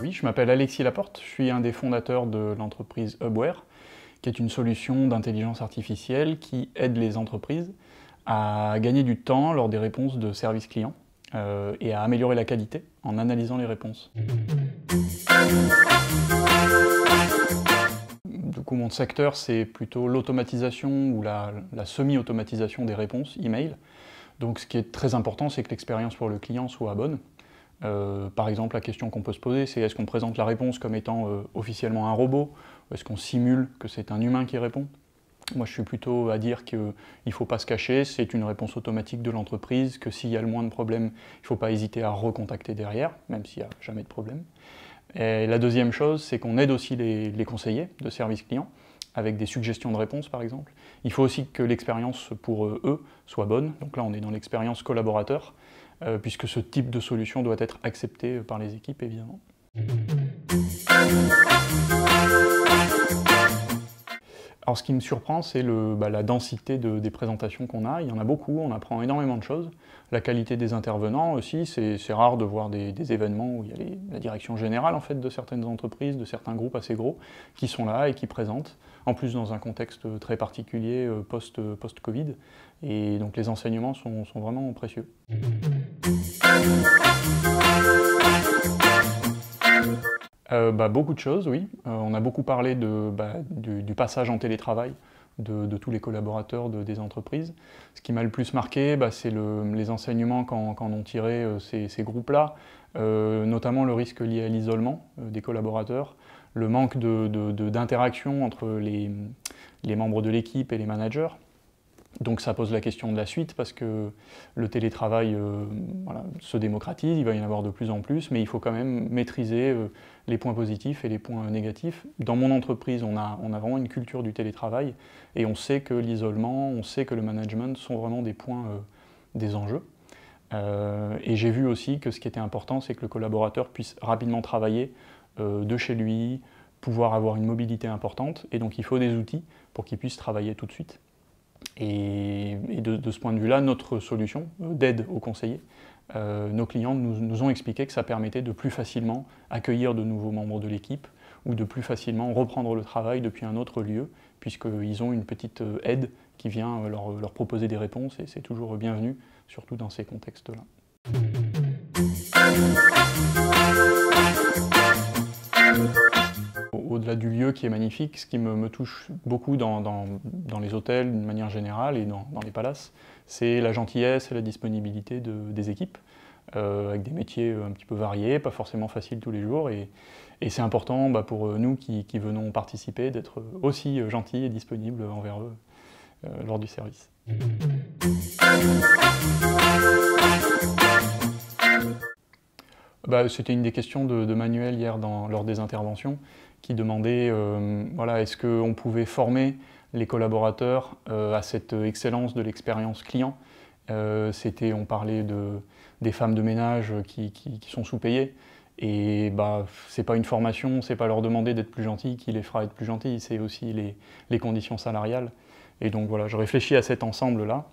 Oui, je m'appelle Alexis Laporte, je suis un des fondateurs de l'entreprise Hubware, qui est une solution d'intelligence artificielle qui aide les entreprises à gagner du temps lors des réponses de services clients et à améliorer la qualité en analysant les réponses. Du coup, mon secteur, c'est plutôt l'automatisation ou la semi-automatisation des réponses email. Donc ce qui est très important, c'est que l'expérience pour le client soit bonne. Par exemple, la question qu'on peut se poser, c'est est-ce qu'on présente la réponse comme étant officiellement un robot, ou est-ce qu'on simule que c'est un humain qui répond? Moi, je suis plutôt à dire qu'il ne faut pas se cacher, c'est une réponse automatique de l'entreprise, que s'il y a le moins de problèmes, il ne faut pas hésiter à recontacter derrière, même s'il n'y a jamais de problème. Et la deuxième chose, c'est qu'on aide aussi les conseillers de service client, avec des suggestions de réponses par exemple. Il faut aussi que l'expérience pour eux soit bonne, donc là on est dans l'expérience collaborateur, puisque ce type de solution doit être accepté par les équipes évidemment. Alors ce qui me surprend, c'est la densité des présentations qu'on a. Il y en a beaucoup, on apprend énormément de choses. La qualité des intervenants aussi, c'est rare de voir des événements où il y a la direction générale en fait, de certaines entreprises, de certains groupes assez gros, qui sont là et qui présentent. En plus dans un contexte très particulier post-Covid. Et donc les enseignements sont vraiment précieux. Beaucoup de choses, oui. On a beaucoup parlé du passage en télétravail de tous les collaborateurs des entreprises. Ce qui m'a le plus marqué, c'est les enseignements qu'en ont tiré ces groupes-là, notamment le risque lié à l'isolement des collaborateurs, le manque d'interaction entre les membres de l'équipe et les managers. Donc ça pose la question de la suite parce que le télétravail se démocratise, il va y en avoir de plus en plus, mais il faut quand même maîtriser les points positifs et les points négatifs. Dans mon entreprise, on a vraiment une culture du télétravail et on sait que l'isolement, on sait que le management sont vraiment des points, des enjeux. Et j'ai vu aussi que ce qui était important, c'est que le collaborateur puisse rapidement travailler de chez lui, pouvoir avoir une mobilité importante, et donc il faut des outils pour qu'il puisse travailler tout de suite. Et de ce point de vue-là, notre solution d'aide aux conseillers, nos clients nous ont expliqué que ça permettait de plus facilement accueillir de nouveaux membres de l'équipe ou de plus facilement reprendre le travail depuis un autre lieu, puisqu'ils ont une petite aide qui vient leur proposer des réponses, et c'est toujours bienvenu, surtout dans ces contextes-là. Au-delà du lieu qui est magnifique, ce qui me touche beaucoup dans les hôtels d'une manière générale et dans les palaces, c'est la gentillesse et la disponibilité des équipes, avec des métiers un petit peu variés, pas forcément faciles tous les jours, et c'est important pour nous qui venons participer d'être aussi gentils et disponibles envers eux lors du service. C'était une des questions de Manuel hier lors des interventions, qui demandait est-ce qu'on pouvait former les collaborateurs à cette excellence de l'expérience client. On parlait des femmes de ménage qui sont sous-payées, et c'est pas une formation, c'est pas leur demander d'être plus gentils qui les fera être plus gentils, c'est aussi les conditions salariales. Et donc voilà, je réfléchis à cet ensemble-là.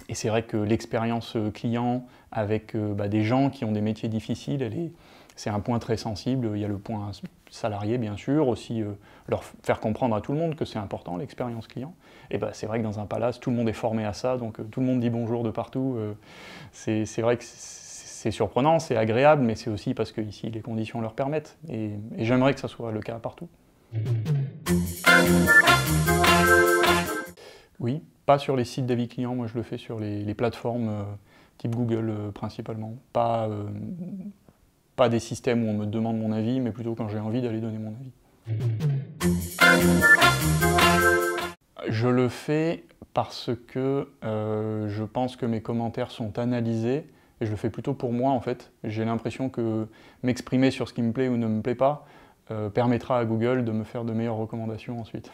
Et c'est vrai que l'expérience client avec des gens qui ont des métiers difficiles, c'est un point très sensible. Il y a le point salarié, bien sûr, aussi leur faire comprendre à tout le monde que c'est important, l'expérience client. Et c'est vrai que dans un palace, tout le monde est formé à ça, donc tout le monde dit bonjour de partout. C'est vrai que c'est surprenant, c'est agréable, mais c'est aussi parce que ici, les conditions leur permettent. Et j'aimerais que ça soit le cas partout. Oui. Pas sur les sites d'avis clients, moi je le fais sur les plateformes type Google principalement. Pas des systèmes où on me demande mon avis, mais plutôt quand j'ai envie d'aller donner mon avis. Je le fais parce que je pense que mes commentaires sont analysés, et je le fais plutôt pour moi en fait. J'ai l'impression que m'exprimer sur ce qui me plaît ou ne me plaît pas permettra à Google de me faire de meilleures recommandations ensuite.